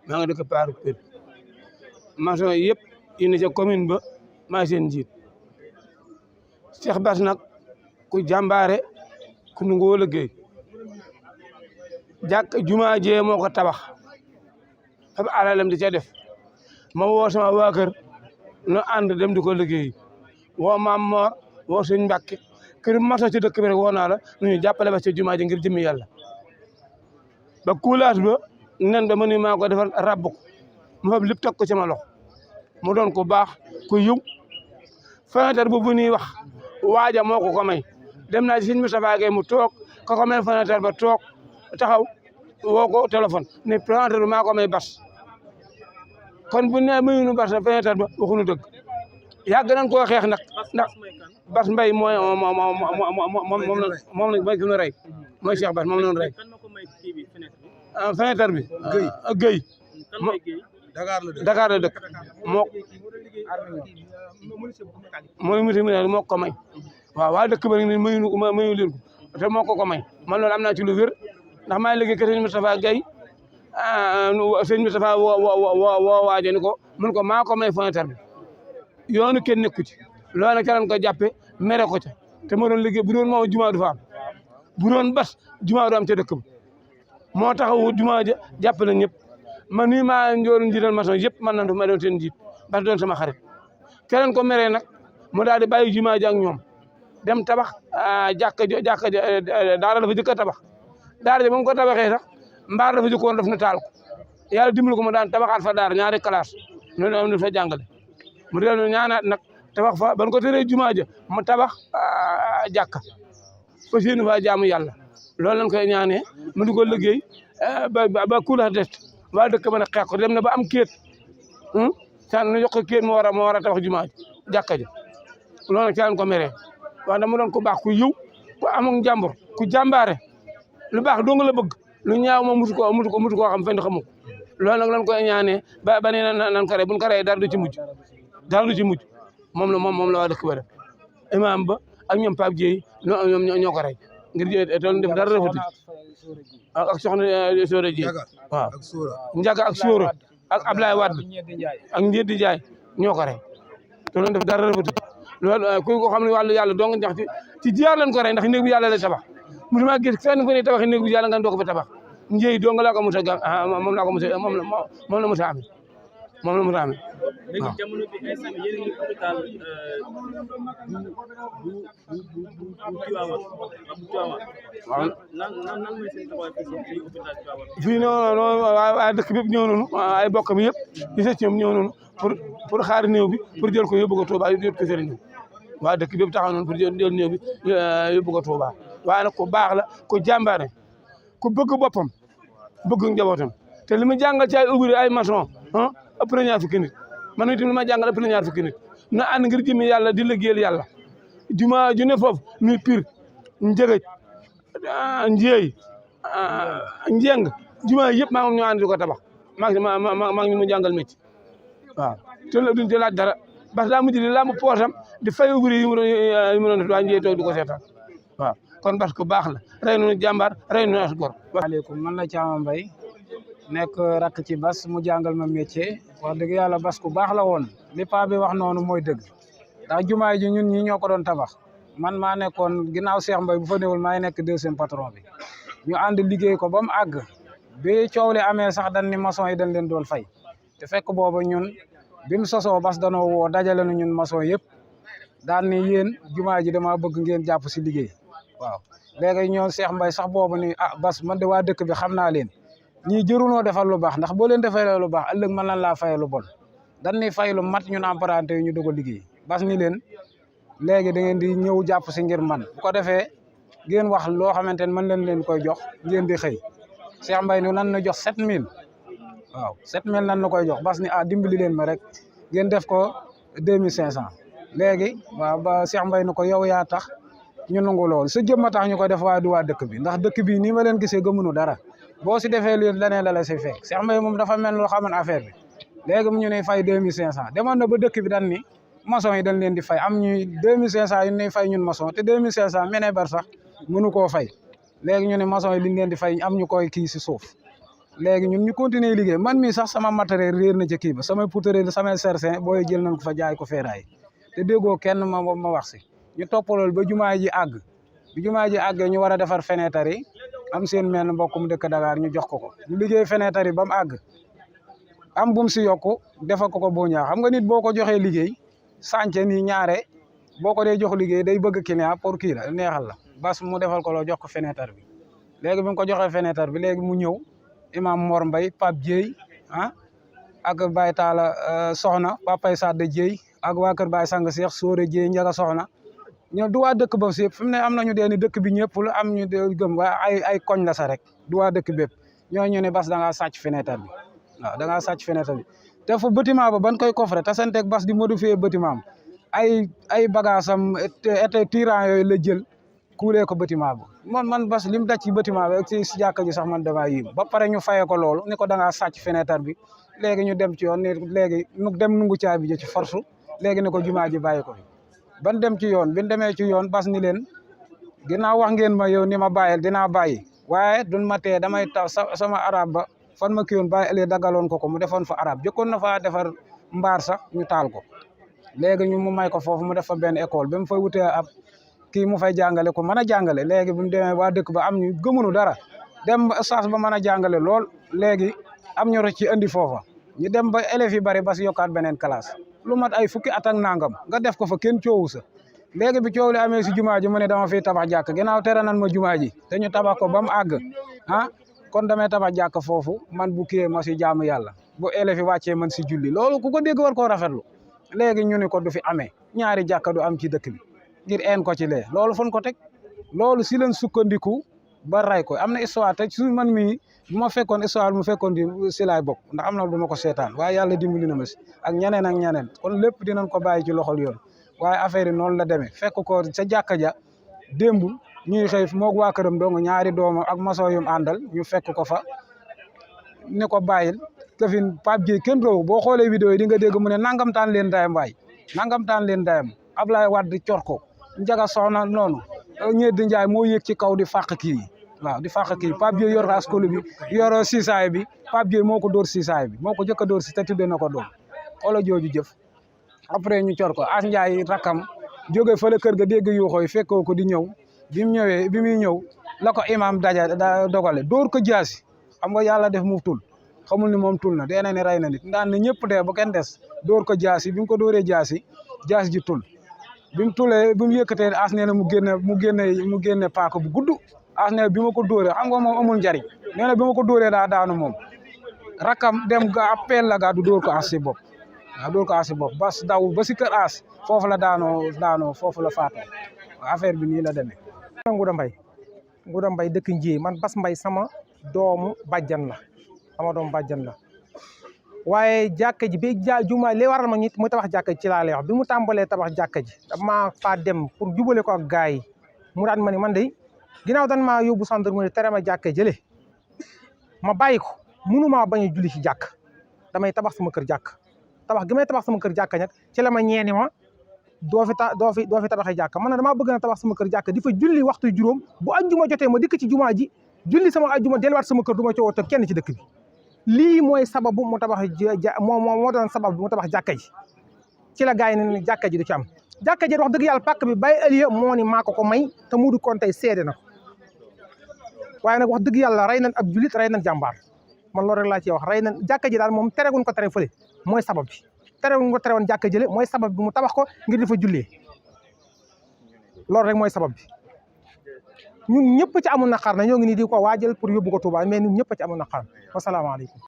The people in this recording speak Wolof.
maa ngi dëkk Paaru Kër maçon yëpp indi ca commune ba maa seen njiit Cheikh Bass nag ku jàmbaare ku nangoo liggéey jumaa jee moo ko tabax fab alalam di ca def ma woo sama waa kër nu ànd dem di ko liggéey woo maam Moor woo sëñ Mbàkke kër maçon ci dëkk bi rek woo naa la nu ñu jàppale ba ci jumaa ji ngir jëmmi yàlla ba kuulaas ba nen ba ma ni maa ko defar rabb ko mu fab lépp teg ko ci ma loxo mu doon ko baax ku yiw fenêtre bu ñuy wax waaja moo ko may dem naa ci sëñ Moustapha Gueye mu toog ka ko may fenêtre ba toog taxaw woo ko téléphone ne fenêtre bi maa ko may Bass kon bu ne mayunu Bass fenêtre ba waxuñu dëgg yàgg nañ koo xeex nag ndax Bass Mbaye mooy moom la mooy ki ñu rey mooy Cheikh Bass moom la ñu rey fenêtre bi Gueye Dakar la dëkk mooy monsieur moo ko may waaw waa dëkk ba ni mayu leen ko te moo ko may man loolu am naa ci lu wér ndax maa ngi liggéey kër sëñ Moustapha Gueye sëñ Moustapha woo waajo ni ko mun ko maa ko may fenêtre bi yoonu kenn nekku ci loolu nag ca lañ ko jàppe mere ko ca te moo doon liggéey bu doon moom jumaa du fa am bu doon Bass jumaa du am ca dëkk ba moo taxawu jumaa ja jàpp na ñëpp man nii maa njoor njiital maçon yëpp man nandu ma doon seen njiit Bass doon sama xarit keneen ko meree nag mu daal di bàyyi jumaa ja ak ñoom dem tabax jàkka daara dafa jëkk a tabax daara ja ba mu ko tabaxee sax mbaar dafa jëkkoon daf na taal ko yàlla dimbali ko mu daan tabaxaat fa daara ñaari classe noonu am na fa jàngale mu dellu ñaanaat nag tabax fa ban ko teree jumaa ja mu tabax jàkka fa séenu fa jaamu yàlla loolu lañ koy ñaanee mu di ko liggéey ba kuula det waa dëkk ba nag xeex ko dem na ba am kéet san nu jox ko kéet moo war a tabax jumaa jàkka ja loolu nag ci lañ ko meree wax dama doon ku baax ku yiw ku amul njàmbur ku jàmbaare lu baax dong la bëgg lu ñaaw moom musu koo xam fenn xamu ko loolu nag lañ koy ñaanee ba nee nan ko rey buñ ko rey dara du ci mujj moom la waa dëkk ba def imam ba ak ñoom Pape Dieye ñoo ko rey ngir tool def dara rafetu ak soxna Sora Dieye waaw Njaga ak Sora ak Ablaye Wade ak Njedi Njaay ñoo ko rey te loolu def dara rafetu loolu ku ko xam ne wàllu yàlla dong ndax ci jiyaar lañ ko rey ndax néeg bu yàlla la tabax musuma gis fenn fu ne tabax néeg bu yàlla nga doo ko fa tabax njëy dong laa ko mos a moom la mos a amee léegi jamono bi instant bi yéen a ngi hôpital bu Tivaouane waaw nan mooy seen taxawaay fii hôpital Tivaouane fii non waa dëkk bi yëpp ñëw nañu ay bokk mi yëpp di sa ñoom ñëw nañu pour xaar néew bi pour jël ko yóbbu ko Touba yóbbu ko sëriñ waa dëkk bi yëpp taxaw nañu pour jël néew bi yóbbu ko Touba waaye nag ku baax la ku jàmbaare ku bëgg boppam bëgg njabootam te li mu jàngal ci ay ouvrier ay maçon ëpp na ñaar fukki nit man itam li ma jàngal ëpp na ñaar fukki nit na ànd ngir jëmi yàlla di liggéeyal yàlla juma ju ne foofu muy Pire Njëgëj Njéey Njeng juma yëpp maa ngi ñoo ànd di ko tabax maa ngi mu jàngal métier waaw te duñ ci laaj dara parce que daa mujj di lamb poosam di fay ouvrier yi mu doon def waa Njéey toog di ko seetaan waaw kon parce que baax la rey nañu jàmbaar rey nañu as gor. waaleykum man la Thiama Mbaye nekk rakk ci Bass mu jàngal ma métier wax dëgg yàlla Bass ku baax la woon li paa bi wax noonu mooy dëgg ndax jumaay ji ñun ñi ñoo ko doon tabax man maa nekkoon ginnaaw Cheikh Mbaye bu fa newul maay nekk deuxième patron bi ñu ànd liggéey ko ba mu àgg bi coow li amee sax dañ ni maçon yi dañ leen doon fay te fekk booba ñun bi mu sosoo Bass danoo woo dajale na ñun maçon yëpp daan ni yéen jumaa ji dama bëgg ngeen jàpp si liggéey waaw léegi ñoo Cheikh Mbaye sax boobu ni Bass man de waa dëkk bi xam naa leen ñii jërunoo defal lu baax ndax boo leen defee lu baax ëllëg mën lan laa fay lu bon dañ ni fay lu mat ñun emprunté ñu doog a liggéey Bass ni leen léegi da ngeen di ñëw jàpp si ngir man bu ko defee ngeen wax loo xamante ne mën leen koy jox ngeen di xëy Cheikh Mbaye ni nan na jox 7000 waaw 7000 nan na koy jox Bass ni dimbali leen ma rek ngeen def ko 2500 léegi waaw ba Cheikh Mbaye ni ko yow yaa tax ñu nangu lool sa jëmma tax ñu ko def waaye du waa dëkk bi ndax dëkk bi nii ma leen gisee gëmunu dara boo si defee lii leneen la si fekk Cheikh Mbaye moom dafa mel loo xamoon affaire bi léegi mu ñu ne fay 2500 demoon na ba dëkk bi dañ ni maçon yi dañ leen di fay am ñuy 2500 yu ñuy fay ñun maçon te 2500 mene bar sax mënu koo fay léegi ñu ne maçon yi liñ leen di fay am ñu koy kii si suuf léegi ñun ñu continuer liggéey man mii sax sama matériel réer na ci kii ba samay poutre samay sercin booy jël nañ ko fa jaay ko feeraay te déggoo kenn ma wax si ñu toppalool ba jumaa ji àgg bi jumaa ji àggee ñu war a defar fenêtre yi am seen mel mbokk mu dëkk Dakar ñu jox ko ñu liggéey fenêtre yi ba mu àgg am bum si yokku defal ko boo ñaax xam nga nit boo ko joxee liggéey sànce nii ñaare boo ko dee jox liggéey day bëgg client pour kii la neexal la bas mu defal ko loo jox ko fenêtre bi léegi bi mu ko joxee fenêtre bi léegi mu ñëw imam Mor Mbaye Pape Dieye ak Baye Talla Soxna Papay Sadde Dieye ak waa kër Baye Sang Cheikh Sóore Dieye Njaga Soxna ñoom du waa dëkk ba si fi mu ne am nañu dee ni dëkk bi ñëpp la am ñu gëm waaye ay koñ la sa rek du waa dëkk bépp ñooñu ne bas da ngaa sàcc fenêtre bi waaw da ngaa sàcc fenêtre bi te fu bâtiment ba ban koy coffre te santeeg bas di modifier bâtiment am ay bagage am été tirant yooyu la jël kuulee ko bâtiment ba man bas li mu daj ci bâtiment bi ak si jàkka ji sax man damaa yéem ba pare ñu fayee ko loolu ni ko da ngaa sàcc fenêtre bi léegi ñu dem ci yoon ni léegi nu dem nungu caabi ji ci force léegi ne ko jumaa ji bàyyi ko fi ban dem ci yoon bin demee ci yoon bas ni leen ginnaaw wax ngeen ma yow ni ma bàyyil dinaa bàyyi waaye duñ ma tee damay taw sama arab ba fan ma kii woon bàyyi ëllëg daggaloon ko mu defoon fa arab jëkkoon na fa defar mbaar sax ñu taal ko léegi ñu mu may ko foofu mu def fa benn école ba mu fay wutee ab kii mu fay jàngale ko mën a jàngale léegi bi mu demee waa dëkk ba am ñu gëmunu dara dem saas ba mën a jàngale lool léegi am ñu ci andi foofa ñu dem ba élèves yi bari ba si yokkaat beneen classe lu mat ay fukki at ak nangam nga def ko fa kenn coowu sa léegi bi coow li amee si jumaa ji mu ne dama fiy tabax jàkk ginnaaw tere nan ma jumaa ji te ñu tabax ko ba mu àgg kon damay tabax jàkk foofu man bu kiyee ma si jaamu yàlla bu élèves yi wàccee man si julli loolu ku ko dégg war koo rafetlu léegi ñu ne ko du fi amee ñaari jàkka du am ci dëkk bi ngir een ko ci lee loolu fon ko teg loolu si leen sukkandiku ba ray ko am na histoire te su man mii bu ma fekkoon histoire mu fekkoon di si laay bokk ndax am na du ma ko seetaan waaye yàlla dimbali na ma si ak ñeneen kon lépp dinañ ko bàyyi ci loxol yoon waaye affaire yi noonu la demee fekk ko sa jàkka ja démb ñuy xëy moog waa këram dong ñaari doomam ak maçon yum àndal ñu fekk ko fa ne ko bàyyil kafin Pape Dieye kenn doowu boo xoolee vidéo yi di nga dégg mu ne nangam taan leen dayam waay nangam taan leen dayam Ablaye Wade cor ko Njaga Soxna noonu ñeedi Njaay moo yëg ci kaw di fàq kii waaw di fàq kii Pape Dieye yor askolu bi yor siisaay bi Pape Dieye moo ko dóor siisaay bi moo ko jëkk a dóor si te tudde na ko doom xoola jooju jëf après ñu cor ko As Njaay rakkam jóge fële kër ga dégg yuuxooy fekkoo ko di ñëw bi muy ñëw la ko imam da dogale dóor ko jaasi xam nga yàlla def mu tul xamul ni moom tul na dee na ne rey na nit ndaan ne ñëpp dee ba kenn des dóor ko jaasi bi mu ko dóoree jaasi ji tul bi mu tulee bi mu yëkkatee As nee na mu génne paaka bu gudd As nee bi ma ko dóoree xam nga moom amul njariñ nee na bi ma ko dóoree daa daanu moom rakam dem ga appel la gaa du dóor ko As si bopp waaw dóor ko As si bopp bas daw ba si kër As foofu la daanoo foofu la faatoo affaire bi nii la demee. Nguuda Mbaye dëkk Ndié man Bas Mbaye sama doomu bàjjan la waaye jàkka ji bi jumaa li waral ma mu tabax jàkka ji ci laa lay wax bi mu tàmbalee tabax jàkka ji dama faa dem pour jubale ko ak gars yi mu daan ma ni man de ginnaaw dan maa yóbbu gendarmerie tere ma jàkka jële ma bàyyi ko mënumaa bañ a julli ci jàkk damay tabax sama kër jàkk tabax gi may tabax sama kër jàkk nag ci la ma ñeeni ma doo fi tabaxee jàkk man na damaa bëgg na tabax sama kër jàkk di fa julli waxtu juróom bu ajjuma jotee ma dikk ci jumaa ji julli sama ajjuma delluwaat sama kër du ma coowoo te kenn ci dëkk bi lii mooy sababu mu tabax moo doon sabab mu tabax jàkka ji ci la gars yi ne jàkka ji du ci am jàkka ji wax dëgg yàlla pàkk bi Baye Aliya moo ni maa ko may te Modou Konte seede na ko waaye nag wax dëgg yàlla rey nañ ab julit rey nañ jàmbaar man loolu rek laa ci wax rey nañ jàkka ji daal moom tereguñ ko tere fële mooy sabab bi tereguñ ko tere woon jàkka jële mooy sabab bi mu tabax ko ngir di fa jullee loolu rek mooy sabab bi ñun ñëpp ci amul naqar na ñoo ngi nii di ko waajal pour yóbbu ko Touba mais ñun ñëpp ci amul naqar wasalaamaaleykum